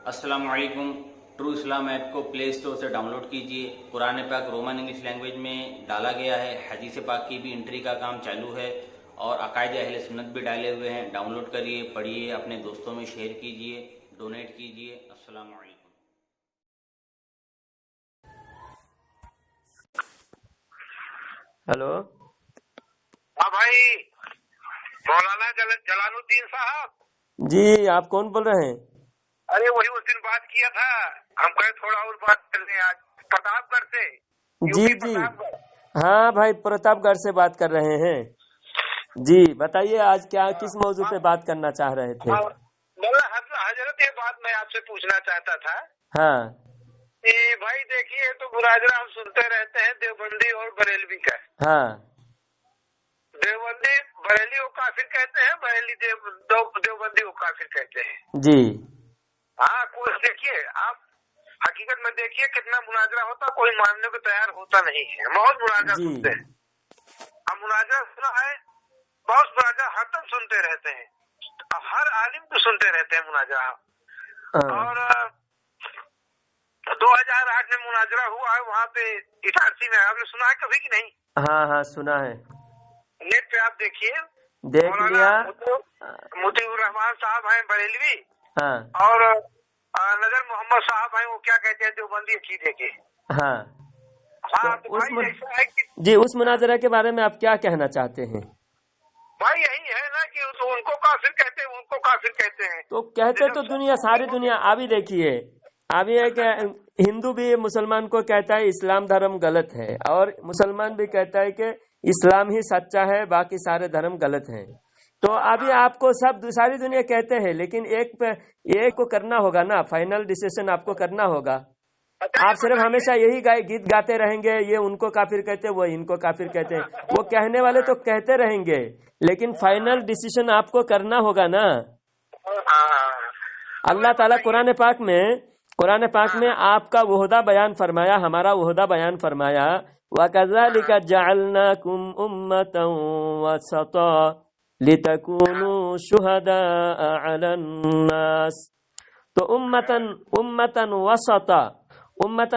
अस्सलाम वालेकुम। ट्रू इस्लाम ऐप को प्ले स्टोर से डाउनलोड कीजिए। कुरान पाक रोमन इंग्लिश लैंग्वेज में डाला गया है। हदीस पाक की भी एंट्री का काम चालू है और अकायदे अहले सुन्नत भी डाले हुए हैं। डाउनलोड करिए, पढ़िए, अपने दोस्तों में शेयर कीजिए, डोनेट कीजिए। अस्सलाम वालेकुम। हेलो। हाँ भाई, मौलाना जलालुद्दीन साहब जी, आप कौन बोल रहे हैं? अरे वही उस दिन बात किया था, हम कहे थोड़ा और बात कर लें आज। प्रतापगढ़ से, जी यूपी जी, प्रतापगढ़। हाँ भाई, प्रतापगढ़ से बात कर रहे हैं। जी बताइए, आज क्या किस मौजू पे बात करना चाह रहे थे? हजरत, ये बात मैं आपसे पूछना चाहता था हाँ कि भाई देखिए, तो मुनाजरा हम सुनते रहते हैं देवबंदी और बरेलवी का। हाँ देवबंदी बरेली को काफिर कहते हैं, बरेली देवबंदी को काफिर कहते हैं। जी हाँ, कुछ देखिए आप, हकीकत में देखिए कितना मुनाजरा होता, कोई मानने को तैयार होता नहीं है। बहुत मुनाजरा सुनते हैं, हम मुनाजरा सुना है, बहुत मुनाजरा हरदम सुनते रहते हैं, हर आलिम को सुनते रहते हैं मुनाजरा। और 2008 में मुनाजरा हुआ है वहाँ पे इटारसी में, आपने सुना है कभी कि नहीं? हाँ हाँ सुना है, नेट पे आप देखिए, देख लिया। मुतीउर रहमान साहब हैं बरेलवी, हाँ और नजर मोहम्मद साहब हैं, वो क्या कहते हैं देवबंदी अकीदे के। हाँ तो भाई ऐसा है कि जी, उस मुनाजरा के बारे में आप क्या कहना चाहते हैं? भाई यही है ना कि तो उनको काफिर कहते हैं, उनको काफिर कहते हैं। तो कहते तो दुनिया, सारी दुनिया। अभी देखिए, अभी है कि हिंदू भी मुसलमान को कहता है इस्लाम धर्म गलत है, और मुसलमान भी कहता है कि इस्लाम ही सच्चा है, बाकी सारे धर्म गलत हैं। तो अभी आपको सब सारी दुनिया कहते हैं, लेकिन एक को करना होगा ना, फाइनल डिसीजन आपको करना होगा। आप सिर्फ हमेशा यही गीत गाते रहेंगे, ये उनको काफिर कहते हैं, वो इनको काफिर कहते हैं, वो कहने वाले तो कहते रहेंगे, लेकिन फाइनल डिसीजन आपको करना होगा ना। अल्लाह ताला कुरान पाक में आपका वहदा बयान फरमाया, हमारा वहदा बयान फरमाया, वकज़ालिका जअलनाकुम उम्मतन वसता लितकूनु शुहदाअ अलन नास। तो उम्मतन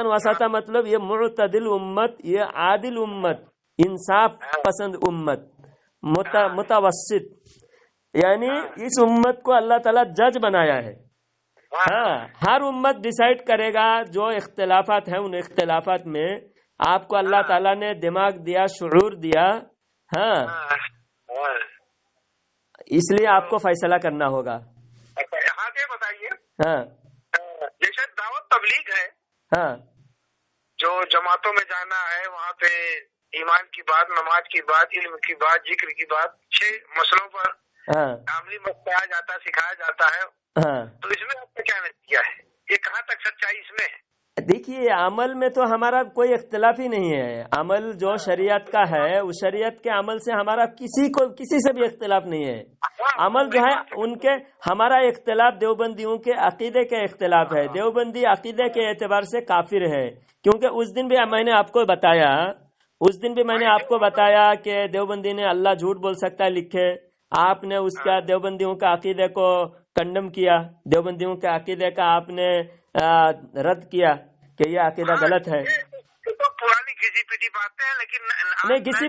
वसता मतलब ये मुअतदिल उम्मत, ये आदिल उम्मत, इंसाफ पसंद उम्मत, मुतवस्सित, यानी इस उम्मत को अल्लाह ताला जज बनाया है। हाँ, हर उम्मत डिसाइड करेगा, जो इख्तिलाफात है उन इख्तिलाफात में आपको अल्लाह ताला ने दिमाग दिया, शुऊर दिया। हाँ, इसलिए आपको फैसला करना होगा। यहाँ के बताइए, हाँ जैसे दावत तबलीग है, हाँ जो जमातों में जाना है, वहाँ पे ईमान की बात, नमाज की बात, इल्म की बात, जिक्र की बात, 6 मसलों पर अमली बताया जाता, सिखाया जाता है। हाँ, तो इसमें आपने क्या नतीजा है, ये कहाँ तक सच्चाई इसमें है? देखिए, अमल में तो हमारा कोई इख्तिलाफ ही नहीं है। अमल जो शरीयत का है, उस शरीयत के अमल से हमारा किसी से भी इख्तिलाफ नहीं है। अमल जो है उनके, हमारा इख्तिलाफ देवबंदियों के अकीदे के इख्तिलाफ है। देवबंदी अकीदे के एतबार से काफिर है, क्योंकि उस दिन भी मैंने आपको बताया कि देवबंदी ने अल्लाह झूठ बोल सकता है लिखे, आपने उसका देवबंदियों का अकीदे को कंडम किया, देवबंदियों के अकीदे का आपने रद्द किया कि ये अकीदा गलत है। तो पुरानी घिसी पिटी बातें हैं, लेकिन नहीं, घिसी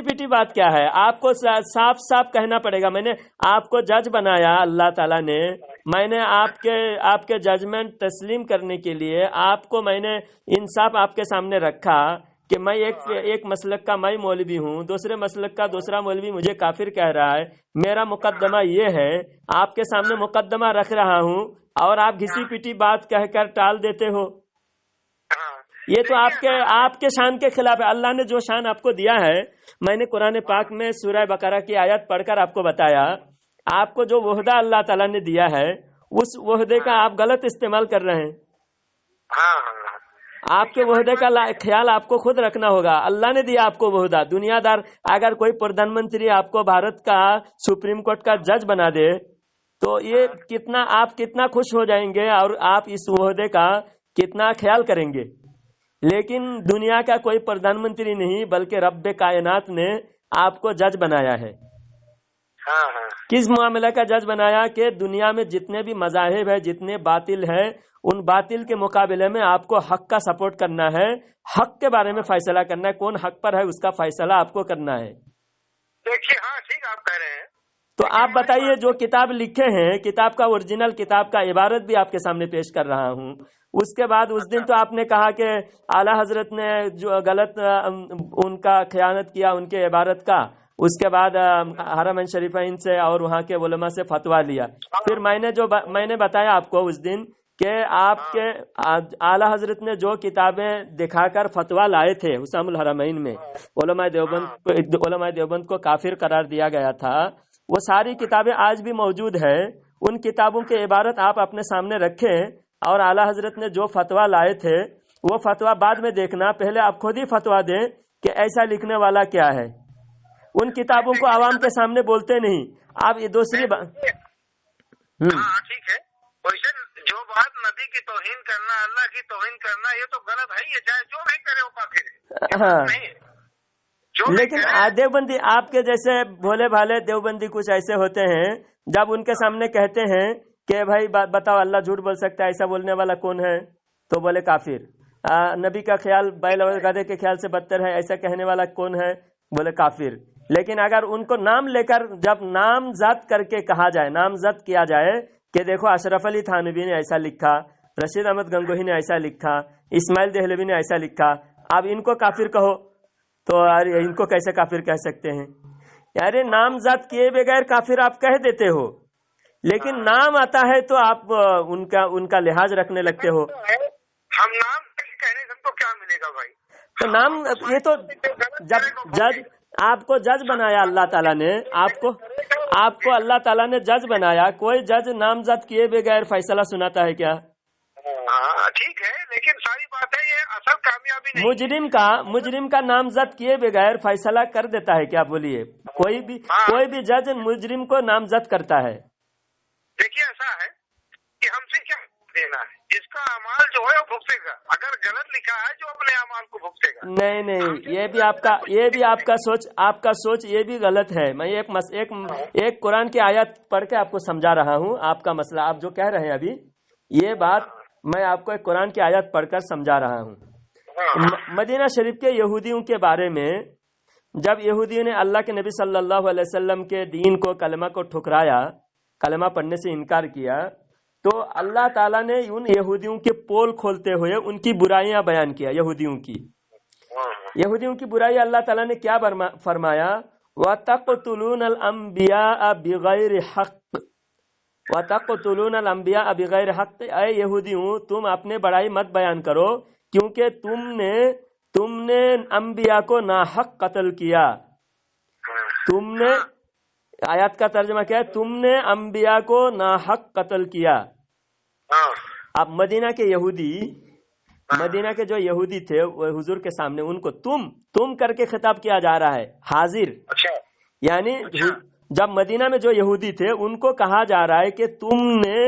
पिटी बात क्या है? आपको साफ साफ कहना पड़ेगा। मैंने आपको जज बनाया अल्लाह ताला ने, मैंने आपके जजमेंट तस्लीम करने के लिए आपको मैंने इंसाफ आपके सामने रखा कि मैं एक मसलक का मैं मौलवी हूँ, दूसरे मसलक का दूसरा मौलवी मुझे काफिर कह रहा है, मेरा मुकद्दमा ये है, आपके सामने मुकद्दमा रख रहा हूँ, और आप घिसी पिटी बात कहकर टाल देते हो। ये तो आपके शान के खिलाफ है। अल्लाह ने जो शान आपको दिया है, मैंने कुरान पाक में सूरह बकरा की आयत पढ़कर आपको बताया, आपको जो वहदा अल्लाह ताला ने दिया है, उस वहदे का आप गलत इस्तेमाल कर रहे हैं। आपके वहदे का ख्याल आपको खुद रखना होगा। अल्लाह ने दिया आपको वहदा। दुनियादार अगर कोई प्रधानमंत्री आपको भारत का सुप्रीम कोर्ट का जज बना दे, तो ये आप कितना खुश हो जाएंगे, और आप इस वहदे का कितना ख्याल करेंगे। लेकिन दुनिया का कोई प्रधानमंत्री नहीं, बल्कि रब्बे कायनात ने आपको जज बनाया है। किस मामले का जज बनाया कि दुनिया में जितने भी मजाहिब है, जितने बातिल है, उन बातिल के मुकाबले में आपको हक का सपोर्ट करना है, हक के बारे में फैसला करना है, कौन हक पर है उसका फैसला आपको करना है। देखिए, हाँ ठीक आप कह रहे हैं। तो आप बताइए, जो किताब लिखे हैं, किताब का ओरिजिनल किताब का इबारत भी आपके सामने पेश कर रहा हूँ। उसके बाद उस दिन तो आपने कहा कि आला हजरत ने जो गलत उनका खयानत किया उनके इबारत का, उसके बाद हरमैन शरीफैन से और वहाँ के उलमा से फतवा लिया। फिर मैंने बताया आपको उस दिन कि आपके आला हजरत ने जो किताबें दिखाकर फतवा लाए थे हुसामुल हरमैन में, उलमा देवबंद को काफिर करार दिया गया था, वो सारी किताबें आज भी मौजूद है। उन किताबों के इबारत आप अपने सामने रखें और आला हजरत ने जो फतवा लाए थे वो फतवा बाद में देखना, पहले आप खुद ही फतवा दें कि ऐसा लिखने वाला क्या है। उन किताबों को आवाम के सामने बोलते नहीं आप। ये दूसरी बात, ठीक है, वैसे जो बात नबी की तौहीन करना, अल्लाह की तौहीन करना, ये तो गलत है, ये चाहे जो भी करे वो काफिर है। हाँ, लेकिन देवबंदी आपके जैसे भोले भाले देवबंदी कुछ ऐसे होते हैं, जब उनके सामने कहते हैं कि भाई बताओ अल्लाह झूठ बोल सकता है, ऐसा बोलने वाला कौन है, तो बोले काफिर। नबी का ख्याल बैल और गधे के ख्याल से बदतर है, ऐसा कहने वाला कौन है, बोले काफिर। लेकिन अगर उनको नाम लेकर जब नामजद करके कहा जाए, नामजद किया जाए कि देखो अशरफ अली थानवी ने ऐसा लिखा, रशीद अहमद गंगोही ने ऐसा लिखा, इस्माइल देहलवी ने ऐसा लिखा, अब इनको काफिर कहो, तो अरे इनको कैसे काफिर कह सकते हैं? अरे नामजद किए बगैर काफिर आप कह देते हो, लेकिन नाम आता है तो आप उनका लिहाज रखने लगते हो। हम नाम कहने से हमको क्या मिलेगा भाई? तो नाम, ये तो जब जज आपको जज बनाया अल्लाह ताला ने, आपको अल्लाह ताला ने जज बनाया, कोई जज नामजद किए बगैर फैसला सुनाता है क्या? ठीक है, लेकिन सारी बात है, ये असल कामयाबी नहीं। मुजरिम का नामजद किए बगैर फैसला कर देता है क्या? बोलिए, कोई भी जज मुजरिम को नामजद करता है। देखिए, ऐसा है कि हमसे क्या देना है, जिसका अमाल जो है वो भुगतेगा, अगर गलत लिखा है जो अपने अमाल को भुगतेगा। नहीं, ये भी आपका सोच ये भी गलत है। मैं एक कुरान की आयत पढ़ के आपको समझा रहा हूँ आपका मसला। आप जो कह रहे हैं अभी ये बात, मैं आपको एक कुरान की आयत पढ़कर समझा रहा हूँ। मदीना शरीफ के यहूदियों के बारे में, जब यहूदियों ने अल्लाह के नबी सल्लल्लाहु अलैहि वसल्लम के दीन को, कलमा को ठुकराया, कलमा पढ़ने से इनकार किया, तो अल्लाह ताला ने उन यहूदियों के पोल खोलते हुए उनकी बुराइयां बयान किया। यहूदियों की बुराई अल्लाह ताला ने क्या फरमाया? वतक़तुलूनल अंबिया बिगैर हक़, वतक़तुलूनल अंबिया बिगैर हक़। ऐ यहूदियों, तुम अपने बड़ाई मत बयान करो, क्योंकि तुमने अंबिया को नाहक कत्ल किया। तुमने, आयत का तर्जुमा क्या है? तुमने अंबिया को नाहक कत्ल किया। अब मदीना के जो यहूदी थे वो हुजूर के सामने उनको तुम करके खिताब किया जा रहा है, हाजिर। यानी जब मदीना में जो यहूदी थे उनको कहा जा रहा है कि तुमने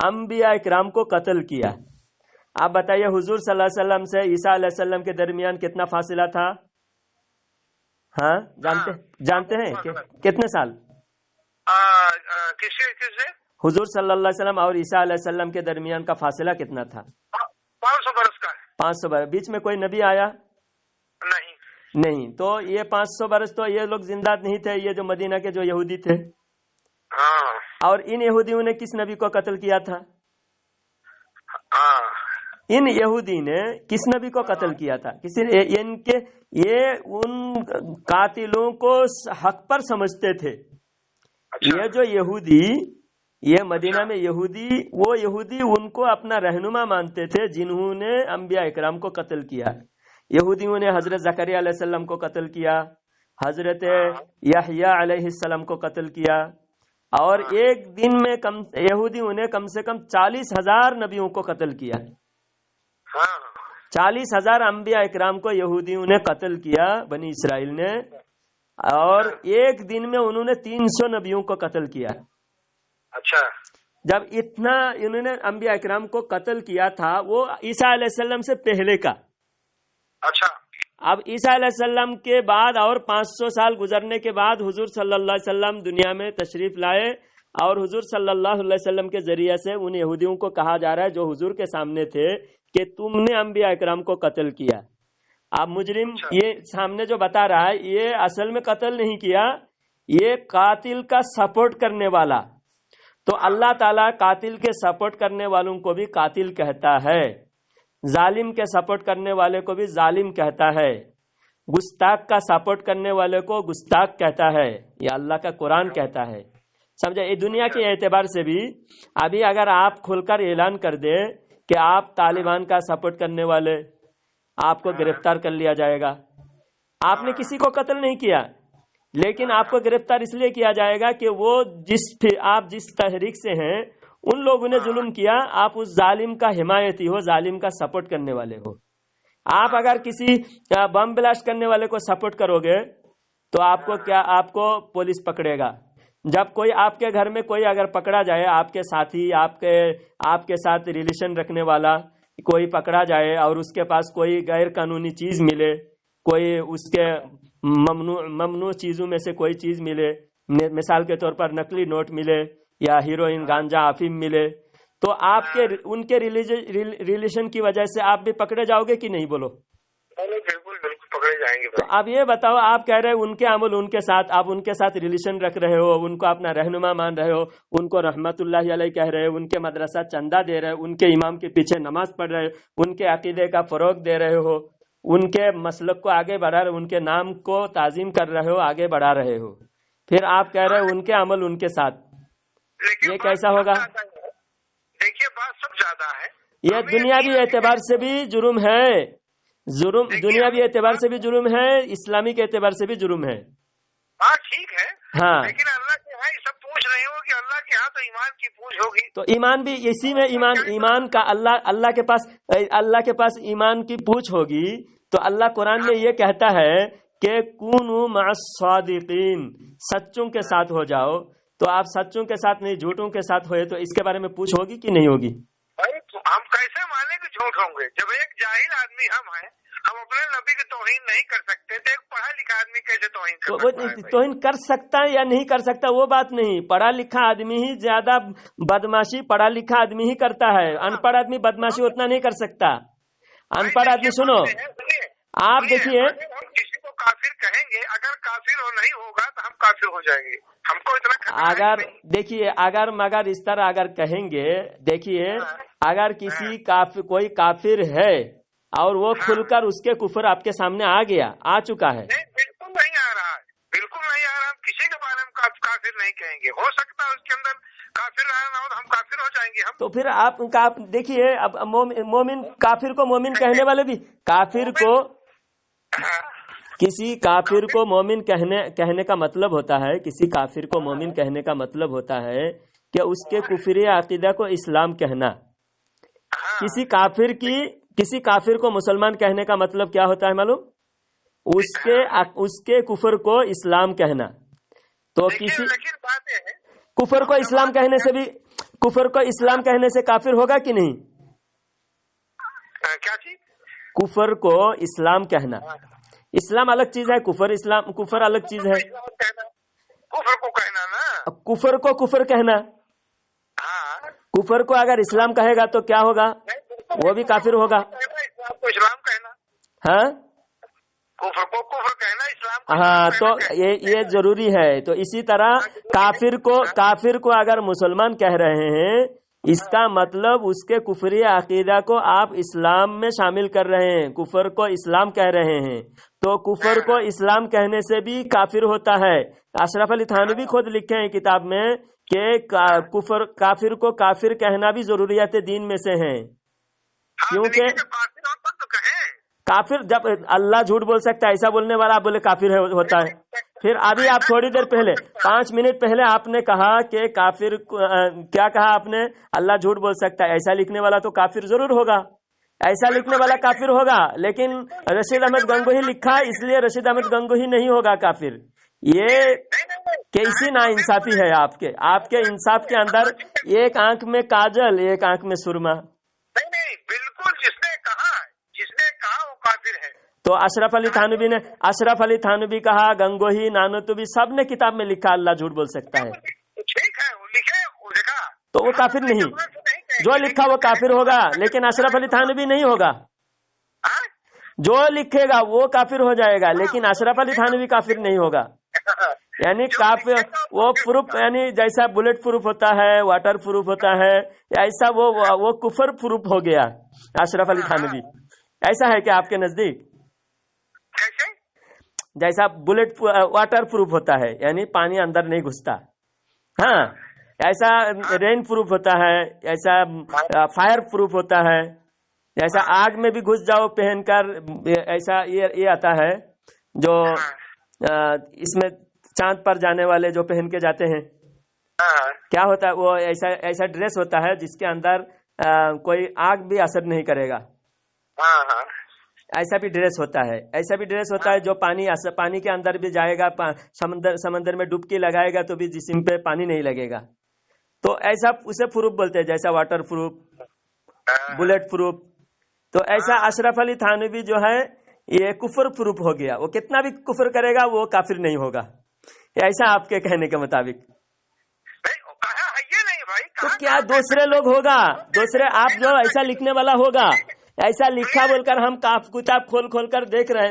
अंबिया इकराम को कत्ल किया। आप बताइए, हुजूर सल्लल्लाहु अलैहि वसल्लम से ईसा अलैहि सल्लम के दरमियान कितना फासिला था? हाँ, जानते हैं कितने साल? किससे? हुजूर सल्लल्लाहु अलैहि वसल्लम और ईसा अलैहि सल्लम के दरमियान का फासिला कितना था? 500 बरस का। 500 बरस। बीच में कोई नबी आया? नहीं। तो ये 500 बरस तो ये लोग जिंदा नहीं थे, ये जो मदीना के जो यहूदी थे। और इन यहूदियों ने किस नबी को कत्ल किया था? इन यहूदी ने किस नबी को कत्ल किया था? ये उन कातिलों को हक पर समझते थे। ये जो यहूदी, ये मदीना में वो यहूदी उनको अपना रहनुमा मानते थे, जिन्होंने अंबिया इकराम को कत्ल किया। यहूदियों ने हजरत ज़करिया अलैहिस्सलाम को कत्ल किया, हजरत यहया अलैहिस्सलाम को कत्ल किया, और एक दिन में यहूदियों ने कम से कम 40,000 नबियों को कत्ल किया। 40,000 अंबिया इकराम को यहूदियों ने कत्ल किया, बनी इसराइल ने, और एक दिन में उन्होंने 300 नबियों को कत्ल किया। अच्छा, जब इतना इन्होंने अंबिया इकराम को कत्ल किया था, वो ईसा अलैहिस्सलाम से पहले का। अच्छा, اب عیسیٰ علیہ السلام کے بعد اور 500 سال گزرنے کے بعد حضور صلی اللہ علیہ وسلم دنیا میں تشریف لائے، اور حضور صلی اللہ علیہ وسلم کے ذریعے سے ان یہودیوں کو کہا جا رہا ہے جو حضور کے سامنے تھے کہ تم نے انبیاء اکرام کو قتل کیا۔ اب مجرم یہ سامنے جو بتا رہا ہے یہ اصل میں قتل نہیں کیا، یہ قاتل کا سپورٹ کرنے والا، تو اللہ تعالیٰ قاتل کے سپورٹ کرنے والوں کو بھی قاتل کہتا ہے، ظالم کے سپورٹ کرنے والے کو بھی ظالم کہتا ہے، گستاخ کا سپورٹ کرنے والے کو گستاخ کہتا ہے، یہ اللہ کا قرآن کہتا ہے۔ سمجھا؟ یہ دنیا کے اعتبار سے بھی ابھی اگر آپ کھل کر اعلان کر دے کہ آپ طالبان کا سپورٹ کرنے والے، آپ کو گرفتار کر لیا جائے گا۔ آپ نے کسی کو قتل نہیں کیا، لیکن آپ کو گرفتار اس لیے کیا جائے گا کہ وہ آپ جس تحریک سے ہیں ان لوگوں نے ظلم کیا، آپ اس ظالم کا حمایتی ہو، ظالم کا سپورٹ کرنے والے ہو۔ آپ اگر کسی بم بلاسٹ کرنے والے کو سپورٹ کرو گے تو آپ کو پولیس پکڑے گا۔ جب کوئی آپ کے گھر میں کوئی اگر پکڑا جائے، آپ کے ساتھی، آپ کے ساتھ ریلیشن رکھنے والا کوئی پکڑا جائے اور اس کے پاس کوئی غیر قانونی چیز ملے، کوئی اس کے ممنوع چیزوں میں سے کوئی چیز ملے، مثال کے طور پر نقلی نوٹ ملے یا ہیروئن، گانجا، افیم ملے، تو آپ کے ان کے ریلیشن کی وجہ سے آپ بھی پکڑے جاؤ گے کہ نہیں؟ بولو۔ بالکل پکڑے جائیں گے۔ تو اب یہ بتاؤ، آپ کہہ رہے ان کے عمل ان کے ساتھ، آپ ان کے ساتھ ریلیشن رکھ رہے ہو، ان کو اپنا رہنما مان رہے ہو، ان کو رحمت اللہ علیہ کہہ رہے ہو، ان کے مدرسہ چندہ دے رہے ہو، ان کے امام کے پیچھے نماز پڑھ رہے ہو، ان کے عقیدے کا فروغ دے رہے ہو، ان کے مسلک کو آگے بڑھا رہے ہو، ان کے نام کو تعظیم کر رہے ہو، آگے بڑھا رہے ہو، پھر آپ کہہ رہے ہو ان کے عمل ان کے ساتھ، یہ کیسا ہوگا؟ دیکھیے بات سب زیادہ ہے، یہ دنیاوی اعتبار سے بھی جرم ہے، دنیاوی اعتبار سے بھی جرم ہے، اسلامی کے اعتبار سے بھی جرم ہے۔ ہاں ٹھیک ہے، ہاں، لیکن اللہ کے یہاں یہ سب پوچھ رہی ہوگی، اللہ کے یہاں تو ایمان کی پوچھ ہوگی، تو ایمان بھی اسی میں، ایمان کا اللہ کے پاس ایمان کی پوچھ ہوگی، تو اللہ قرآن میں یہ کہتا ہے کہ کونوا مع الصادقین، سچوں کے ساتھ ہو جاؤ، تو آپ سچوں کے ساتھ نہیں جھوٹوں کے ساتھ ہوئے تو اس کے بارے میں پوچھ ہوگی کہ نہیں ہوگی؟ ہم کیسے مانے کہ جھوٹ ہوں گے؟ جب ایک جاہل آدمی ہم ہیں، ہم اپنے نبی کی توہین نہیں کر سکتے تو ایک پڑھا لکھا آدمی کیسے توہین کر سکتا ہے؟ توہین کر سکتا ہے یا نہیں کر سکتا وہ بات نہیں، پڑھا لکھا آدمی ہی زیادہ بدماشی پڑھا لکھا آدمی ہی کرتا ہے، ان پڑھ آدمی بدماشی اتنا نہیں کر سکتا۔ ان پڑھ آدمی، سنو آپ دیکھیے، کسی کو کافر کہیں گے، اگر کافر نہیں ہوگا تو ہم کافر ہو جائیں گے، ہم کو اتنا اگر دیکھیے مگر اس طرح اگر کہیں گے، دیکھیے اگر کوئی کافر ہے اور وہ کھل کر اس کے کفر آپ کے سامنے آ چکا ہے، بالکل نہیں آ رہا ہے، بالکل نہیں آ رہا، ہم کسی کے بارے میں کافر نہیں کہیں گے، ہو سکتا ہے اس کے اندر کافر نہ ہو تو ہم کافر ہو جائیں گے ہم۔ تو پھر آپ دیکھیے، اب مومن کافر کو مومن کہنے والے بھی، کسی کافر کو مومن کہنے کا مطلب ہوتا ہے، کسی کافر کو مومن کہنے کا مطلب ہوتا ہے کہ اس کے کفری عقیدہ کو اسلام کہنا۔ کسی کافر کو مسلمان کہنے کا مطلب کیا ہوتا ہے معلوم؟ اس کے کفر کو اسلام کہنا۔ تو کسی کفر کو اسلام کہنے سے بھی، کفر کو اسلام کہنے سے کافر ہوگا کہ نہیں؟ کیا چیز؟ کفر کو اسلام کہنا، اسلام الگ چیز ہے، کفر الگ چیز ہے۔ کفر کو کہنا نا، کفر کو کفر کہنا، کفر کو اگر اسلام کہے گا تو کیا ہوگا؟ وہ بھی کافر ہوگا۔ اسلام کو اسلام کہنا، ہاں کفر کو کفر کہنا، اسلام کو ہاں، تو یہ ضروری ہے۔ تو اسی طرح کافر کو اگر مسلمان کہہ رہے ہیں، اس کا مطلب اس کے کفری عقیدہ کو آپ اسلام میں شامل کر رہے ہیں، کفر کو اسلام کہہ رہے ہیں، تو کفر کو اسلام کہنے سے بھی کافر ہوتا ہے۔ اشرف علی تھانوی خود لکھے ہیں کتاب میں کہ کافر کو کافر کہنا بھی ضروریات دین میں سے ہیں، کیونکہ کافر جب اللہ جھوٹ بول سکتا ہے، ایسا بولنے والا آپ بولے کافر ہوتا ہے۔ پھر ابھی آپ تھوڑی دیر پہلے 5 منٹ پہلے آپ نے کہا کہ کافر، کیا کہا آپ نے؟ اللہ جھوٹ بول سکتا ہے، ایسا لکھنے والا تو کافر ضرور ہوگا، ایسا لکھنے والا کافر ہوگا، لیکن رشید احمد گنگوہی لکھا اس لیے رشید احمد گنگوہی نہیں ہوگا کافر۔ یہ کیسی نا انصافی ہے آپ کے انصاف کے اندر، ایک آنکھ میں کاجل، ایک آنکھ میں سرما۔ نہیں بالکل، جس نے کہا وہ کافر ہے۔ तो अशरफ अली थानवी कहा, गंगोही, नानोतुबी, सब ने किताब में लिखा अल्लाह झूठ बोल सकता है। ठीक है, वो लिखे, वो लिखा, तो वो काफिर नहीं, जो लिखा वो काफिर होगा, लेकिन अशरफ अली थानवी नहीं होगा। जो लिखेगा वो काफिर हो जाएगा, लेकिन अशरफ अली थानवी काफिर नहीं होगा। यानी काफिर वो प्रूफ, यानी जैसा बुलेट प्रूफ होता है, वाटर प्रूफ होता है, ऐसा वो कुफर प्रूफ हो गया अशरफ अली थानवी। ऐसा है क्या आपके नजदीक? जैसा बुलेट वाटर प्रूफ होता है, यानी पानी अंदर नहीं घुसता, हाँ, ऐसा रेन प्रूफ होता है, ऐसा फायर प्रूफ होता है, ऐसा आग में भी घुस जाओ पहनकर, ऐसा ये आता है जो इसमें चांद पर जाने वाले जो पहन के जाते हैं, क्या होता है वो, ऐसा ड्रेस होता है जिसके अंदर कोई आग भी असर नहीं करेगा, ऐसा भी ड्रेस होता है। ऐसा भी ड्रेस होता है जो पानी के अंदर भी जाएगा, समंदर में डुबकी लगाएगा तो भी जिस्म पे पानी नहीं लगेगा। तो ऐसा उसे प्रूफ बोलते हैं, जैसा वाटर प्रूफ, बुलेट प्रूफ। तो ऐसा अशरफ अली थानवी जो है ये कुफर प्रूफ हो गया, वो कितना भी कुफर करेगा वो काफिर नहीं होगा, ऐसा आपके कहने के मुताबिक। तो क्या दूसरे लोग होगा, दूसरे आप जो ऐसा लिखने वाला होगा, ऐसा लिखा बोलकर हम किताब खोल कर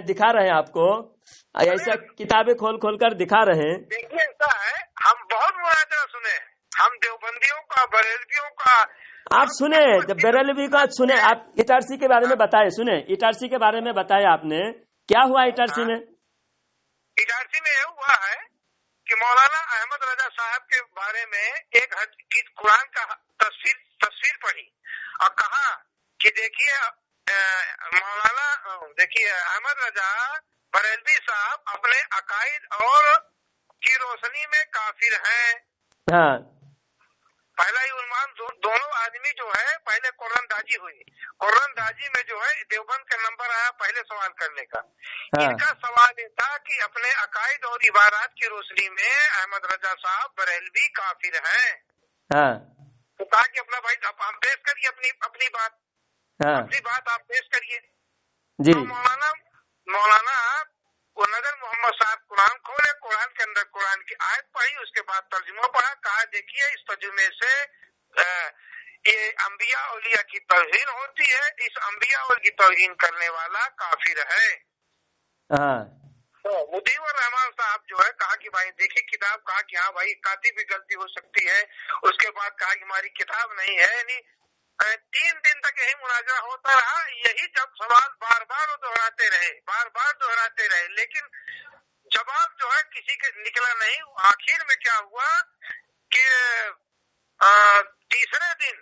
दिखा रहे हैं आपको, ऐसा किताबें खोल कर दिखा रहे हैं। देखिए ऐसा है, हम बहुत मुनाजरा सुने, हम देवबंदियों का, बरेलवियों का, आप सुने, जब बरेलवी का सुने, आप इटारसी के बारे में बताए, सुने इटारसी के बारे में बताए आपने, क्या हुआ इटारसी में? इटारसी में यह हुआ है कि मौलाना अहमद रजा साहब के बारे में एक कुरान का तफसीर पढ़ी और कहा कि देखिए अहमद रजा बरेलवी साहब अपने अकायद और की रोशनी में काफिर हैं। हाँ। पहला ही उन्मान दोनों आदमी जो है, पहले कुरानदाजी हुई, कुरानदाजी में जो है देवबंद का नंबर आया पहले सवाल करने का। हाँ। इनका सवाल ये था कि अपने अकायद और इबारात की रोशनी में अहमद रजा साहब बरेलवी काफिर हैं। हाँ। तो कहा कि अपना भाई आप पेश करिए अपनी बात। हाँ। अपनी बात आप पेश करिए जी। तो मौलाना वो नजर मोहम्मद साहब कुरान खोले, कुरान के अंदर कुरान की आयत पढ़ी, उसके बाद तर्जुमा पढ़ा, कहा देखिए इस तर्जुमे से ये अंबिया औलिया की तौहीन होती है, इस अंबिया और की तौहीन करने वाला काफिर है। तो मुदीवर रहमान साहब जो है कहा कि भाई देखिए किताब, कहा कि हाँ भाई काती भी गलती हो सकती है, उसके बाद कहा कि हमारी किताब नहीं है। यानी 3 दिन तक यही मुनाजरा होता रहा, यही जब सवाल बार बार दोहराते रहे, लेकिन जवाब जो है किसी के निकला नहीं। आखिर में क्या हुआ कि तीसरे दिन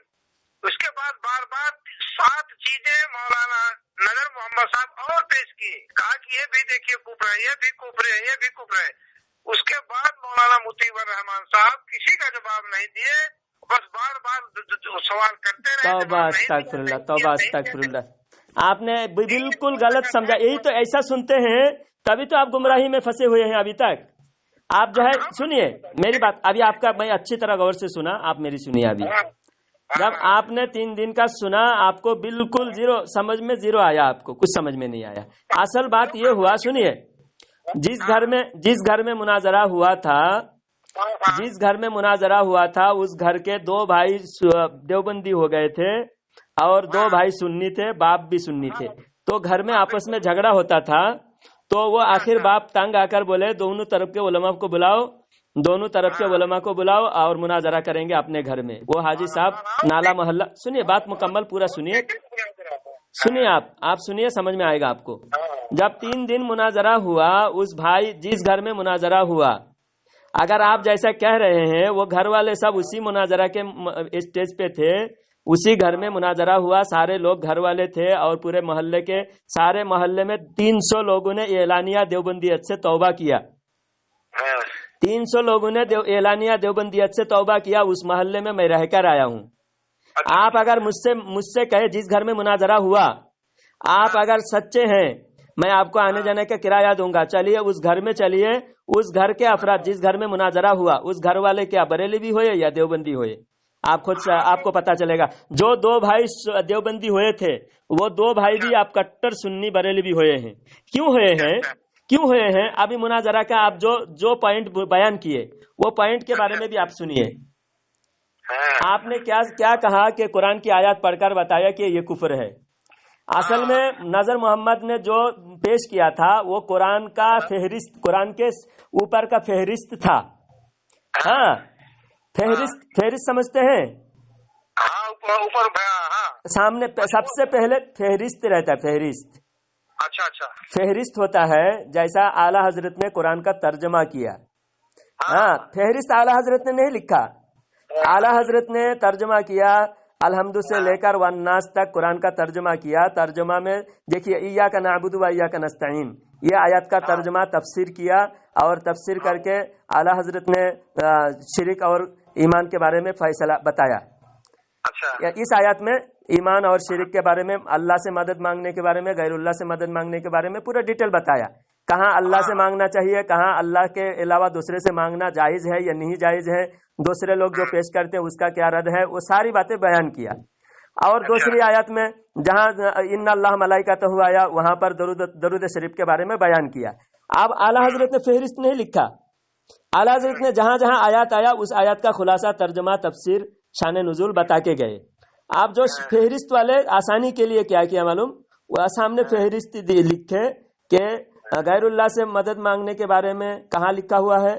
उसके बाद बार 7 चीजें मौलाना नजर मोहम्मद साहब और पेश की, कहा कि ये भी देखिए कुफ्र है, ये भी कुफ्र है, ये भी कुफ्र है। उसके बाद मौलाना मुतीवर रहमान साहब किसी का जवाब नहीं दिए, बस बार सवाल करते रहे। तौबा अस्तगफिरुल्लाह। आपने बिल्कुल गलत समझा, यही तो ऐसा सुनते हैं, तभी तो आप गुमराही में फंसे हुए हैं अभी तक। आप जो है सुनिए मेरी बात, अभी आपका मैं अच्छी तरह गौर से सुना, आप मेरी सुनिए। अभी जब आपने 3 दिन का सुना, आपको बिल्कुल समझ में जीरो आया, आपको कुछ समझ में नहीं आया। असल बात ये हुआ, सुनिए, जिस घर में मुनाजरा हुआ था, उस घर के 2 भाई देवबंदी हो गए थे और 2 भाई सुन्नी थे, बाप भी सुन्नी थे। तो घर में आपस में झगड़ा होता था, तो वो आखिर बाप तंग आकर बोले दोनों तरफ के उलमा को बुलाओ और मुनाजरा करेंगे अपने घर में। वो हाजी साहब नाला मोहल्ला, सुनिए बात मुकम्मल पूरा सुनिए आप सुनिए, समझ में आएगा आपको। जब 3 दिन मुनाजरा हुआ, जिस घर में मुनाजरा हुआ, अगर आप जैसा कह रहे हैं वो घर वाले सब उसी मुनाजरा के स्टेज पे थे, उसी घर में मुनाजरा हुआ, सारे लोग घर वाले थे और पूरे सारे मोहल्ले में 300 लोगों ने एलानिया देवबंदियत से तौबा किया। 300 लोगों ने एलानिया देवबंदियत से तौबा किया। उस मोहल्ले में मैं रहकर आया हूँ। आप अगर मुझसे कहे जिस घर में मुनाजरा हुआ, आप अगर सच्चे हैं, मैं आपको आने जाने का किराया दूंगा, चलिए उस घर में चलिए। उस घर के अफराद जिस घर में मुनाजरा हुआ, उस घर वाले क्या बरेलवी होए या देवबंदी होए, आपको पता चलेगा। जो दो भाई देवबंदी हुए थे वो दो भाई भी आप कट्टर सुन्नी बरेलवी हुए हैं। क्यों हुए हैं अभी मुनाजरा का आप जो पॉइंट बयान किए वो पॉइंट के बारे में भी आप सुनिए। आपने क्या कहा कि कुरान की आयत पढ़कर बताया कि ये कुफ्र है। असल में नजर मोहम्मद ने जो पेश किया था वो कुरान का फहरिस्त, कुरान के ऊपर का फहरिस्त था। हाँ, फहरिस्त समझते हैं? ऊपर सामने सबसे पहले फहरिस्त रहता है, फहरिस्त। अच्छा फहरिस्त होता है, जैसा आला हजरत ने कुरान का तर्जमा किया। हाँ, फहरिस्त आला हजरत ने नहीं लिखा। आला हजरत ने तर्जमा किया, अलहम्दु से लेकर वन्नास तक कुरान का तर्जमा किया। तर्जमा में देखिए, इय्याका नअबुदु व इय्याका नस्तईन, ये आयत का तर्जमा तफसीर किया और तफसीर करके आला हजरत ने शिरक और ईमान के बारे में फैसला बताया। अच्छा, इस आयत में ईमान और शिरक के बारे में, अल्लाह से मदद मांगने के बारे में, गैरुल्लाह से मदद मांगने के बारे में पूरा डिटेल बताया। कहाँ अल्लाह से मांगना चाहिए, कहाँ अल्लाह के अलावा दूसरे से मांगना जायज है या नहीं जायज है, दूसरे लोग जो पेश करते हैं उसका क्या रद्द है, वो सारी बातें बयान किया। और दूसरी आयत में जहाँ इन्ना अल्लाह मलाइकतहु आया, वहां पर दरूद शरीफ के बारे में बयान किया। अब आला हजरत ने फहरिस्त नहीं लिखा। आला हजरत ने जहां जहां आयत आया उस आयत का खुलासा, तर्जमा, तफसीर, शान नुजुल बता के गए। आप जो फहरिस्त वाले आसानी के लिए क्या किया मालूम, वह सामने फहरिस्त लिखे कि गैरुल्लाह से मदद मांगने के बारे में कहाँ लिखा हुआ है,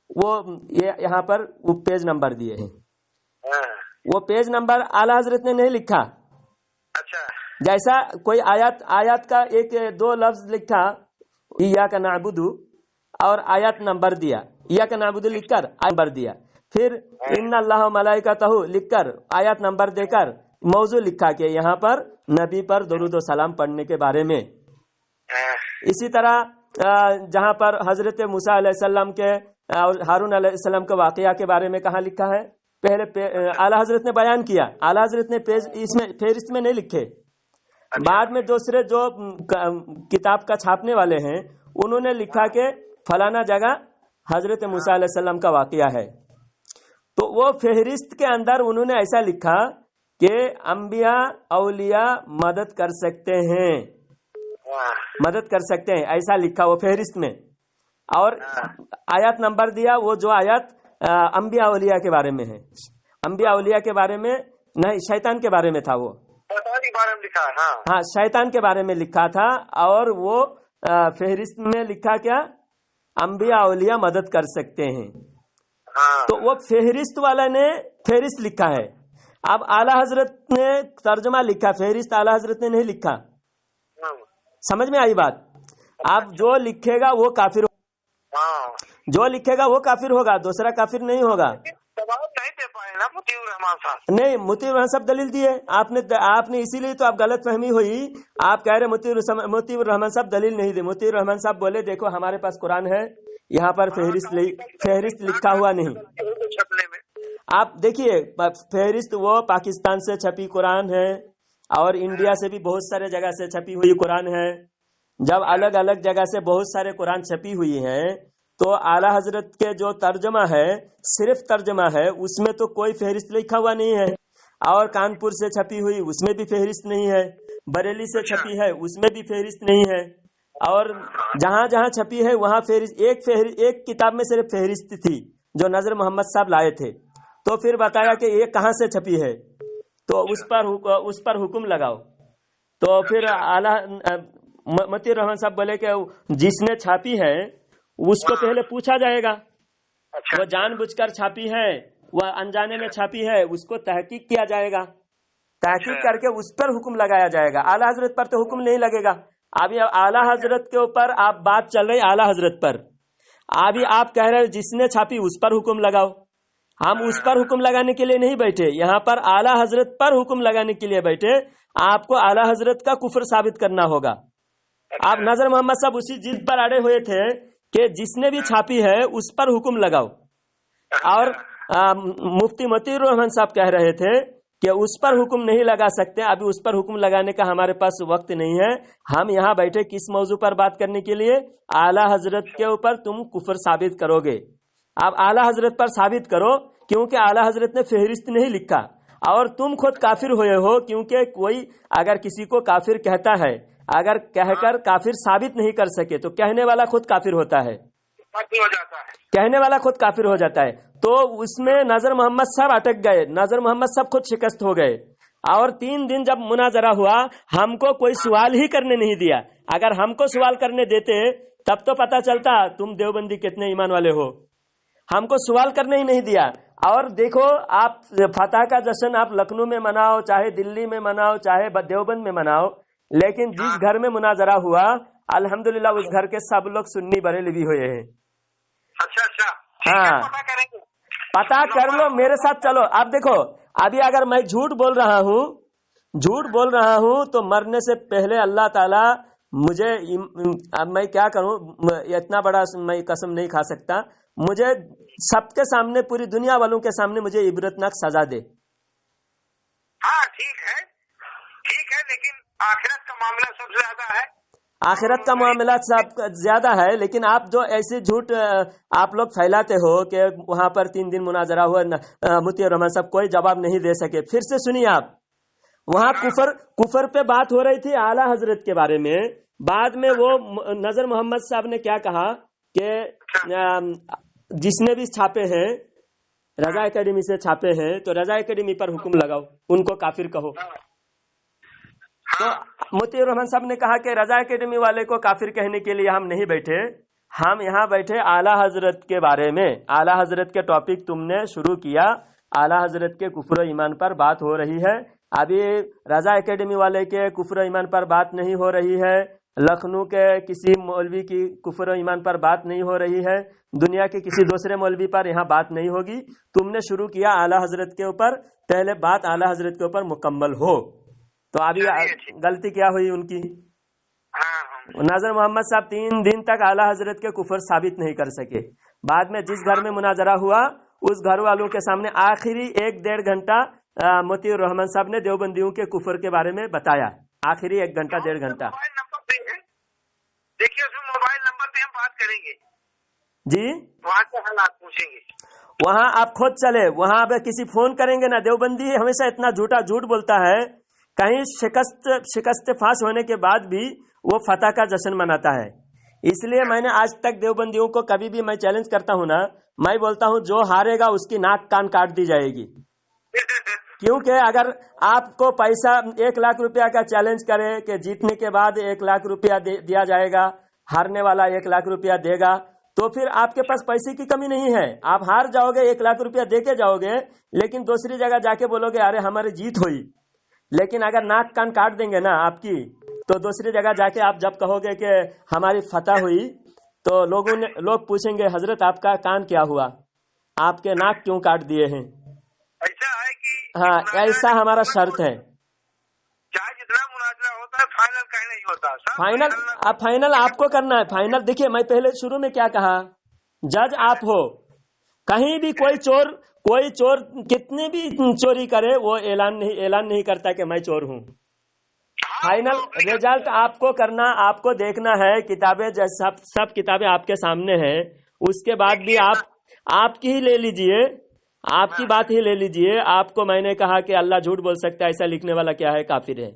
वो ये यहाँ पर वो पेज नंबर दिए हैं। वो पेज नंबर आला हजरत ने नहीं लिखा। अच्छा, जैसा कोई आयत का एक दो लफ्ज लिखा, इय्याका नअबुदु, और आयत नंबर दिया, इय्याका नअबुदु लिखकर नंबर दिया, फिर इन्ना अल्लाह मलाइकतहु लिखकर आयत नंबर देकर मौजू लिखा कि यहाँ पर नबी पर दरूद व सलाम पढ़ने के बारे में। इसी तरह जहाँ पर हजरत मूसा अलैहिस्सलाम के और हारून अलैहिस्सलाम के वाकया के बारे में कहाँ लिखा है, पहले आला हजरत ने बयान किया। आला हजरत ने पेज इसमें फहरिस्त में नहीं लिखे। बाद में दूसरे जो किताब का छापने वाले हैं उन्होंने लिखा कि फलाना जगह हजरत मूसा अलैहिस्सलाम का वाकया है। तो वो फहरिस्त के अंदर उन्होंने ऐसा लिखा कि अंबिया औलिया मदद कर सकते हैं, ऐसा लिखा वो फहरिस्त में। और आयत नंबर दिया, वो जो आयत अंबिया औलिया के बारे में है। अंबिया औलिया के बारे में नहीं, शैतान के बारे में था। वो बारे में लिखा है। हाँ, शैतान के बारे में लिखा था। और वो फहरिस्त में लिखा क्या, अंबिया औलिया मदद कर सकते हैं। तो वो फहरिस्त वाला ने फहरिस्त लिखा है। अब आला हजरत ने तर्जमा लिखा, फहरिस्त आला हजरत ने नहीं लिखा। समझ में आई बात? आप जो लिखेगा वो काफिर, जो लिखेगा वो काफिर होगा, दूसरा काफिर नहीं होगा। नहीं दे पाए ना मुतीउर रहमान साहब। नहीं, मुतीउर रहमान साहब दलील दिए आपने इसीलिए तो आप गलत फहमी हुई। आप कह रहे मुतीउर रहमान साहब दलील नहीं दे। मुतीउर रहमान साहब बोले देखो हमारे पास कुरान है, यहाँ पर फहरिस्त लिखा हुआ नहीं। आप देखिए फहरिस्त वो पाकिस्तान से छपी कुरान है और इंडिया से भी बहुत सारे जगह से छपी हुई कुरान है। जब अलग अलग जगह से बहुत सारे कुरान छपी हुई हैं तो आला हजरत के जो तर्जमा है सिर्फ तर्जमा है, उसमें तो कोई फहरिस्त लिखा हुआ नहीं है। और कानपुर से छपी हुई उसमें भी फहरिस्त नहीं है, बरेली से छपी है उसमें भी फहरिस्त नहीं है। और जहां जहां छपी है वहां फहरिस्त, एक किताब में सिर्फ फहरिस्त थी जो नजर मोहम्मद साहब लाए थे। तो फिर बताया कि ये कहाँ से छपी है, तो उस पर हुक्म लगाओ। तो फिर आला मतीउर रहमान साहब बोले कि जिसने छापी है उसको पहले पूछा जाएगा। वो जानबूझकर छापी है, वह अनजाने में छापी है, उसको तहकीक किया जाएगा। तहकीक करके उस पर हुक्म लगाया जाएगा। आला हजरत पर तो हुक्म नहीं लगेगा। अभी आला हजरत के ऊपर आप बात चल रही, आला हजरत पर अभी आप कह रहे हो जिसने छापी उस पर हुक्म लगाओ। हम उस पर हुक्म लगाने के लिए नहीं बैठे, यहाँ पर आला हजरत पर हुक्म लगाने के लिए बैठे। आपको आला हजरत का कुफ्र साबित करना होगा। आप नजर मोहम्मद साहब उसी जिद पर अड़े हुए थे कि जिसने भी छापी है उस पर हुक्म लगाओ। और मुफ्ती मतीउर रहमान साहब कह रहे थे कि उस पर हुक्म नहीं लगा सकते, अभी उस पर हुक्म लगाने का हमारे पास वक्त नहीं है। हम यहाँ बैठे किस मौजू पर बात करने के लिए, आला हजरत के ऊपर तुम कुफ्र साबित करोगे। आप आला हजरत पर साबित करो کیونکہ اعلیٰ حضرت نے فہرست نہیں لکھا، اور تم خود کافر ہوئے ہو، کیونکہ کوئی اگر کسی کو کافر کہتا ہے، اگر کہہ کر کافر ثابت نہیں کر سکے تو کہنے والا خود کافر ہوتا ہے، کافر ہو جاتا ہے، کہنے والا خود کافر ہو جاتا ہے۔ تو اس میں نذر محمد صاحب اٹک گئے، نذر محمد صاحب خود شکست ہو گئے، اور 3 دن جب مناظرہ ہوا ہم کو کوئی سوال ہی کرنے نہیں دیا۔ اگر ہم کو سوال کرنے دیتے تب تو پتہ چلتا تم دیوبندی کتنے ایمان والے ہو، ہم کو سوال کرنے ہی نہیں دیا۔ اور دیکھو آپ فتح کا جشن آپ لکھنؤ میں مناؤ، چاہے دلی میں مناؤ، چاہے دیوبند میں مناؤ، لیکن جس گھر میں مناظرہ ہوا الحمدللہ اس گھر کے سب لوگ سنی بریلوی ہوئے ہیں۔ اچھا ہاں پتہ کریں گے، پتا کر لو، میرے ساتھ چلو۔ اب دیکھو ابھی اگر میں جھوٹ بول رہا ہوں تو مرنے سے پہلے اللہ تعالی مجھے، اب میں کیا کروں، اتنا بڑا میں قسم نہیں کھا سکتا، مجھے سب کے سامنے، پوری دنیا والوں کے سامنے مجھے عبرتناک سزا دے۔ ہاں ٹھیک ہے لیکن آخرت کا معاملہ سب سے زیادہ ہے، آخرت کا معاملہ سب زیادہ ہے، لیکن آپ جو ایسے جھوٹ آپ لوگ پھیلاتے ہو کہ وہاں پر 3 دن مناظرہ ہوا، مفتی الرحمان صاحب کوئی جواب نہیں دے سکے۔ پھر سے سنیے آپ، وہاں کفر پہ بات ہو رہی تھی اعلیٰ حضرت کے بارے میں، بعد میں وہ نذر محمد صاحب نے کیا کہا کہ جس نے بھی چھاپے ہیں رضا اکیڈمی سے چھاپے ہیں تو رضا اکیڈمی پر حکم لگاؤ، ان کو کافر کہو۔ تو مفتی الرحمان صاحب نے کہا کہ رضا اکیڈمی والے کو کافر کہنے کے لیے ہم نہیں بیٹھے، ہم یہاں بیٹھے اعلیٰ حضرت کے بارے میں۔ اعلیٰ حضرت کے ٹاپک تم نے شروع کیا، اعلیٰ حضرت کے کفر و ایمان پر بات ہو رہی ہے، ابھی رضا اکیڈمی والے کے کفر و ایمان پر بات نہیں ہو رہی ہے، لکھنؤ کے کسی مولوی کی کفر و ایمان پر بات نہیں ہو رہی ہے، دنیا کے کسی دوسرے مولوی پر یہاں بات نہیں ہوگی۔ تم نے شروع کیا اعلیٰ حضرت کے اوپر، پہلے بات اعلیٰ حضرت کے اوپر مکمل ہو۔ تو ابھی غلطی کیا ہوئی ان کی؟ نذر محمد صاحب 3 دن تک اعلیٰ حضرت کے کفر ثابت نہیں کر سکے۔ بعد میں جس گھر میں مناظرہ ہوا اس گھر والوں کے سامنے آخری 1-1.5 گھنٹہ مفتی الرحمان صاحب نے دیوبندیوں کے کفر کے بارے میں بتایا، آخری 1 گھنٹہ 1.5 گھنٹہ۔ دیکھیے اس میں موبائل نمبر پہ ہم بات کریں گے جی، وہاں کے حالات پوچھیں گے، وہاں آپ خود چلے، وہاں پہ کسی فون کریں گے نا، دیوبندی ہمیشہ اتنا جھوٹ بولتا ہے، کہیں شکست فاش ہونے کے بعد بھی وہ فتح کا جشن مناتا ہے۔ اس لیے میں نے آج تک دیوبندیوں کو کبھی بھی میں چیلنج کرتا ہوں نا، میں بولتا ہوں جو ہارے گا اس کی ناک کان کاٹ دی جائے گی، کیونکہ اگر آپ کو پیسہ 1 لاکھ روپیہ کا چیلنج کرے کہ جیتنے کے بعد 1 لاکھ روپیہ دیا جائے گا، ہارنے والا 1 لاکھ روپیہ دے گا، تو پھر آپ کے پاس پیسے کی کمی نہیں ہے، آپ ہار جاؤ گے 1 لاکھ روپیہ دے کے جاؤ گے، لیکن دوسری جگہ جا کے بولو گے ارے ہماری جیت ہوئی۔ لیکن اگر ناک کان کاٹ دیں گے نا آپ کی، تو دوسری جگہ جا کے آپ جب کہو گے کہ ہماری فتح ہوئی تو لوگ پوچھیں گے حضرت آپ کا کان کیا ہوا، آپ کے ناک کیوں کاٹ دیے ہیں؟ ایسا ہے کہ ہاں ایسا ہمارا شرط ہے، چاہے جتنا مناظرہ ہوتا ہے فائنل کہیں نہیں ہوتا، فائنل آپ کو کرنا ہے۔ فائنل دیکھیے میں پہلے شروع میں کیا کہا، جج آپ ہو، کہیں بھی کوئی چور کتنے بھی چوری کرے وہ اعلان نہیں کرتا کہ میں چور ہوں۔ فائنل رزلٹ آپ کو کرنا، آپ کو دیکھنا ہے، کتابیں سب کتابیں آپ کے سامنے ہیں، اس کے بعد بھی آپ کی ہی لے لیجئے، آپ کی بات ہی لے لیجئے۔ آپ کو میں نے کہا کہ اللہ جھوٹ بول سکتا ہے، ایسا لکھنے والا کیا ہے، کافر ہے۔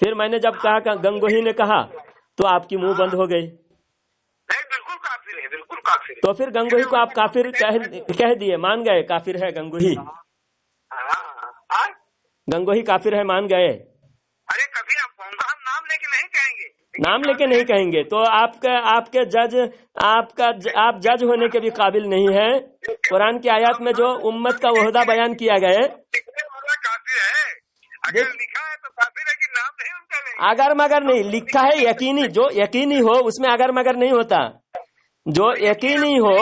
پھر میں نے جب کہا گنگوہی نے کہا تو آپ کی منہ بند ہو گئی، بالکل کافر ہے۔ تو پھر گنگوہی کو آپ کافر کہہ دیے، مان گئے کافر ہے گنگوہی، گنگوہی کافر ہے مان گئے۔ ارے کبھی ہم نام لے کے نہیں کہیں گے، نام لے کے نہیں کہیں گے تو آپ کے جج آپ جج ہونے کے بھی قابل نہیں ہے۔ قرآن کی آیات میں جو امت کا عہدہ بیان کیا گیا، اگر مگر نہیں لکھا ہے، یقینی جو یقینی ہو اس میں اگر مگر نہیں ہوتا، جو یقینی ہو۔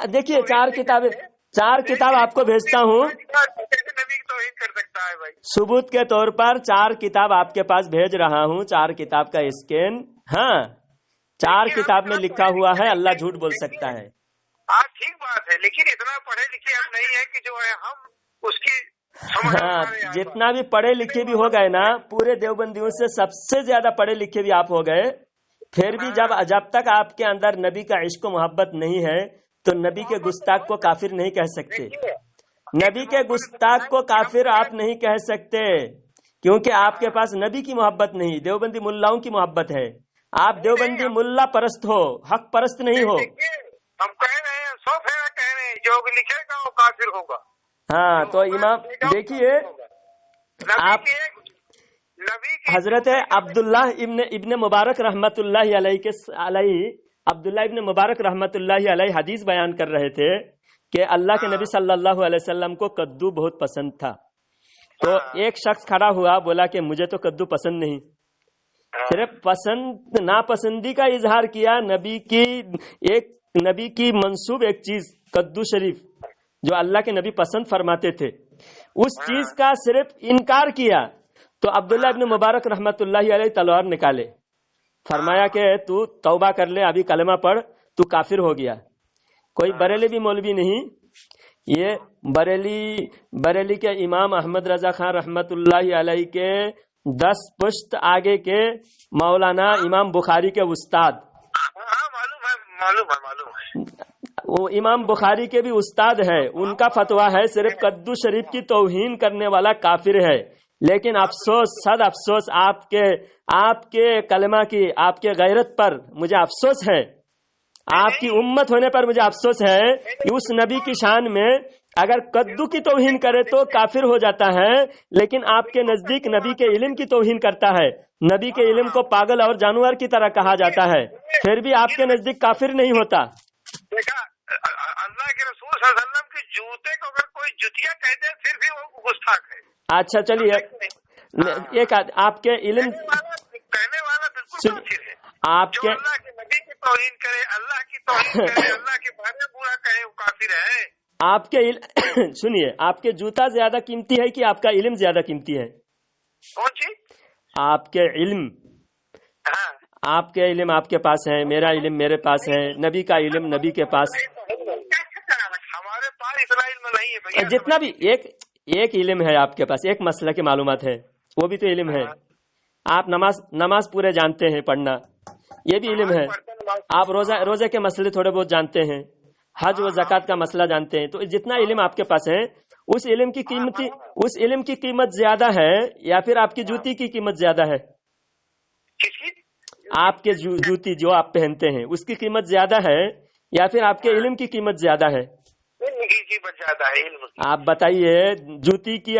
دیکھیے 4 کتاب آپ کو بھیجتا ہوں، ثبوت کے طور پر 4 کتاب آپ کے پاس بھیج رہا ہوں، 4 کتاب کا اسکین، ہاں 4 کتاب میں لکھا ہوا ہے اللہ جھوٹ بول سکتا ہے۔ ٹھیک بات ہے، لیکن اتنا پڑھے لکھے ہم نہیں ہے کہ جو ہے ہم اس کی ہاں جتنا بھی پڑھے لکھے بھی ہو گئے نا، پورے دیوبندیوں سے سب سے زیادہ پڑھے لکھے بھی آپ ہو گئے، پھر بھی جب تک آپ کے اندر نبی کا عشق و محبت نہیں ہے تو نبی کے گستاخ کو کافر نہیں کہہ سکتے. نبی کے گستاخ کو کافر آپ نہیں کہہ سکتے کیونکہ آپ کے پاس نبی کی محبت نہیں، دیوبندی ملاؤں کی محبت ہے. آپ دیوبندی ملا پرست ہو، حق پرست نہیں ہو. ہم کہہ رہے ہیں 100 پھیرا کہہ رہے ہیں، جو لکھے گا وہ کافر ہوگا. ہاں تو امام دیکھیے آپ حضرت عبداللہ ابن مبارک رحمت اللہ علیہ عبداللہ ابن مبارک رحمت اللہ علیہ حدیث بیان کر رہے تھے کہ اللہ کے نبی صلی اللہ علیہ وسلم کو کدو بہت پسند تھا. تو ایک شخص کھڑا ہوا، بولا کہ مجھے تو کدو پسند نہیں. صرف پسند ناپسندی کا اظہار کیا. نبی کی منسوب ایک چیز کدو شریف جو اللہ کے نبی پسند فرماتے تھے، اس چیز کا صرف انکار کیا. تو عبداللہ ابن مبارک رحمت اللہ علیہ تلوار نکالے، فرمایا کہ تو توبہ کر لے، ابھی کلمہ پڑھ، تو کافر ہو گیا. کوئی بریلوی مولوی نہیں، یہ بریلی کے امام احمد رضا خان رحمت اللہ علیہ کے 10 پشت آگے کے مولانا امام بخاری کے استاد. معلوم ہے. وہ امام بخاری کے بھی استاد ہے. ان کا فتویٰ ہے صرف کدو شریف کی توہین کرنے والا کافر ہے. لیکن افسوس، صد افسوس آپ کے کلمہ کی، آپ کے غیرت پر مجھے افسوس ہے. آپ کی امت ہونے پر مجھے افسوس ہے کہ اس نبی کی شان میں اگر کدو کی توہین کرے تو کافر ہو جاتا ہے، لیکن آپ کے نزدیک نبی کے علم کی توہین کرتا ہے. نبی کے علم کو پاگل اور جانور کی طرح کہا جاتا ہے، پھر بھی آپ کے نزدیک کافر نہیں ہوتا. دیکھا اللہ کے رسول صلی اللہ علیہ وسلم کے جوتے کو اگر کوئی جتیا کہہ دے پھر بھی وہ گستاخ ہے. اچھا چلیے، ایک آپ کے علم کہنے والا بالکل کافر ہے. آپ جو کے اللہ کے نبی کی توہین کرے، اللہ کی توہین کرے، اللہ کے بارے میں برا کہے، وہ کافر ہے. آپ کے سنیے، آپ کے جوتا زیادہ قیمتی ہے کہ آپ کا علم زیادہ قیمتی ہے؟ کون چیز؟ آپ کے علم. آپ کے علم آپ کے پاس ہے، میرا علم میرے پاس ہے، نبی کا علم نبی کے پاس. ہمارے پاس اتنا علم نہیں ہے بھیا. جتنا بھی ایک علم ہے آپ کے پاس، ایک مسئلہ کی معلومات ہے، وہ بھی تو علم ہے. آپ نماز پورے جانتے ہیں پڑھنا، یہ بھی علم ہے. آپ روزے کے مسئلے تھوڑے بہت جانتے ہیں، حج و زکوٰۃ کا مسئلہ جانتے ہیں. تو جتنا علم آپ کے پاس ہے، اس علم کی قیمت زیادہ ہے یا پھر آپ کی جوتی کی قیمت زیادہ ہے؟ آپ کے جوتی جو آپ پہنتے ہیں اس کی قیمت زیادہ ہے یا پھر آپ کے علم کی قیمت زیادہ ہے؟ آپ بتائیے.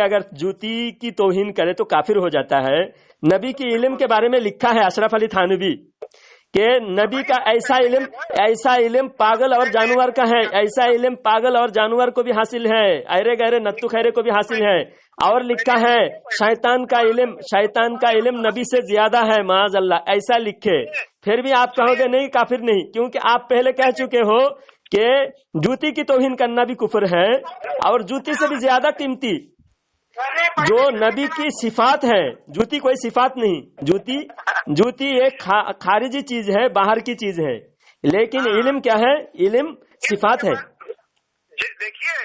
اگر جوتی کی توہین کرے تو کافر ہو جاتا ہے. نبی کی علم کے بارے میں لکھا ہے اشرف علی تھانوی کہ نبی کا ایسا علم پاگل اور جانور کا ہے، ایسا علم پاگل اور جانور کو بھی حاصل ہے، ایرے گہرے نتو خیرے کو بھی حاصل ہے. اور لکھا ہے شیطان کا علم نبی سے زیادہ ہے، معاذ اللہ. ایسا لکھے، پھر بھی آپ کہو گے نہیں کافر نہیں، کیونکہ آپ پہلے کہہ چکے ہو کہ جوتی کی توہین کرنا بھی کفر ہے، اور جوتی سے بھی زیادہ قیمتی جو نبی کی صفات ہے. جوتی کوئی صفات نہیں، جوتی ایک خارجی چیز ہے، باہر کی چیز ہے، لیکن علم کیا ہے؟ علم صفات ہے. دیکھیے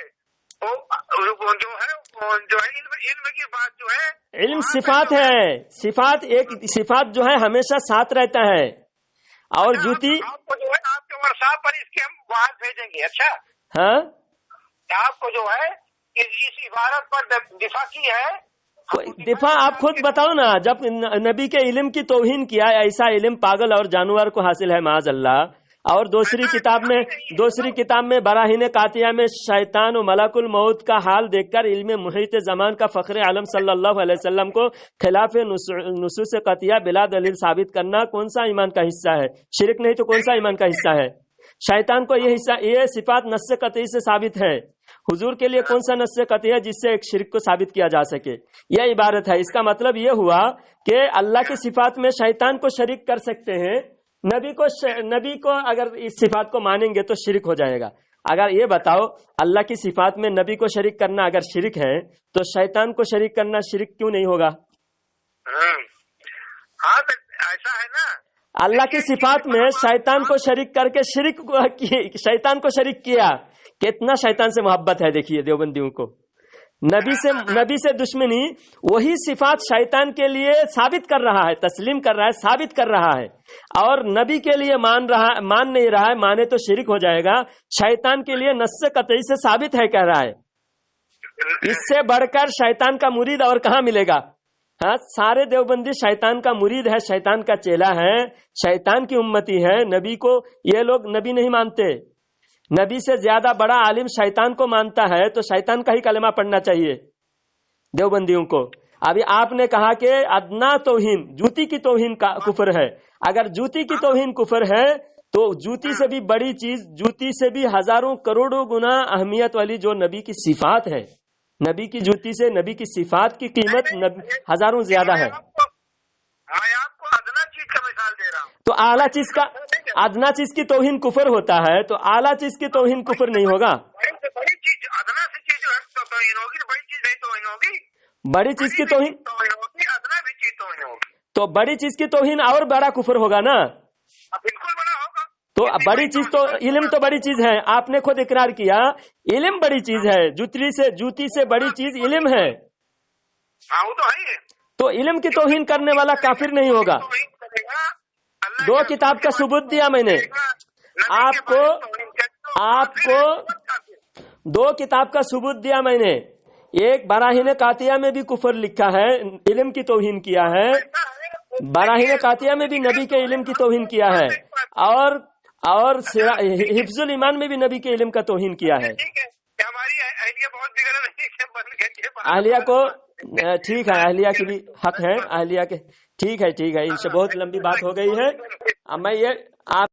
جو ہے علم کی بات جو ہے، علم صفات ہے. صفات جو ہے ہمیشہ ساتھ رہتا ہے. اور جوتی آپ کو جو ہے آپ کے WhatsApp پر اس کی ہم بات بھیجیں گے. اچھا ہاں، آپ کو جو ہے اس عبارت پر دفاع کی ہے. دفاع آپ خود بتاؤ نا. جب نبی کے علم کی توہین کیا، ایسا علم پاگل اور جانور کو حاصل ہے، معاذ اللہ. اور دوسری کتاب میں براہین قاطعہ میں شیطان و ملک الموت کا حال دیکھ کر علم محیط زمان کا فخر عالم صلی اللہ علیہ وسلم کو خلاف نصوص قطعیہ بلا دلیل ثابت کرنا کون سا ایمان کا حصہ ہے؟ شرک نہیں تو کون سا ایمان کا حصہ ہے؟ شیطان کو یہ صفات نص قطعی سے ثابت ہے. حضور کے لیے کون سا نص قطعی ہے جس سے ایک شرک کو ثابت کیا جا سکے؟ یہ عبارت ہے. اس کا مطلب یہ ہوا کہ اللہ کی صفات میں شیطان کو شریک کر سکتے ہیں. نبی کو اگر اس صفات کو مانیں گے تو شرک ہو جائے گا. اگر یہ بتاؤ اللہ کی صفات میں نبی کو شریک کرنا اگر شرک ہے تو شیطان کو شریک کرنا شرک کیوں نہیں ہوگا؟ ہاں ایسا ہے نا. اللہ کی صفات میں شیطان کو شریک کر کے شیطان کو شریک کیا. کتنا شیطان سے محبت ہے دیکھیے دیوبندیوں کو. नबी से दुश्मनी, वही सिफात शैतान के लिए साबित कर रहा है, तस्लीम कर रहा है, साबित कर रहा है, और नबी के लिए मान नहीं रहा है, माने तो शिरक हो जाएगा, शैतान के लिए नस्स कतई से साबित है कह रहा है। इससे बढ़कर शैतान का मुरीद और कहाँ मिलेगा? हाँ, सारे देवबंदी शैतान का मुरीद है, शैतान का चेला है, शैतान की उम्मती है। नबी को ये लोग नबी नहीं मानते, नबी से ज्यादा बड़ा आलिम शैतान को मानता है, तो शैतान का ही कलमा पढ़ना चाहिए देवबंदियों को। अभी आपने कहा कि अदना तौहीन, जूती की तौहीन का कुफर है। अगर जूती की तौहीन कुफर है तो जूती से भी बड़ी चीज, जूती से भी हजारों करोड़ों गुना अहमियत वाली जो नबी की सिफात है, नबी की जूती से नबी की सिफात की कीमत हजारों ज्यादा है। मैं आपको अदना चीज का मिसाल दे रहा हूँ। तो आला चीज का, अदना चीज की तौहीन कुफर होता है, तो आला चीज की तौहीन कुफर नहीं होगा। बड़ी चीज अदना से चीज जो है तो तौहीन होगी, बड़ी चीज नहीं तौहीन होगी। बड़ी चीज की तौहीन होगी, अदना भी चीज तौहीन होगी, तो बड़ी चीज की तौहीन और बड़ा कुफर होगा ना। बिल्कुल बड़ा होगा। तो बड़ी चीज तो इल्म तो बड़ी चीज है, आपने खुद इकरार किया, इल्म बड़ी चीज है, जूती से बड़ी चीज इल्म है। हाँ, वो तो है। तो इल्म की तौहीन करने वाला काफिर नहीं होगा। दो किताब का सबूत दिया मैंने आपको, दो किताब का सबूत दिया मैंने। एक बराहीन कातिया में भी कुफर लिखा है, इल्म की तौहीन किया है, बराहीन कातिया में भी नबी के इल्म की तौहीन किया है, और हिफ्जुल ईमान में भी नबी के इल्म का तौहीन किया है। हमारी अहलिया बहुत बिगड़ रही है, अहलिया को ठीक है, अहलिया की भी हक है, अहलिया के ठीक है, इनसे बहुत लंबी बात हो गई है। अब मैं ये आप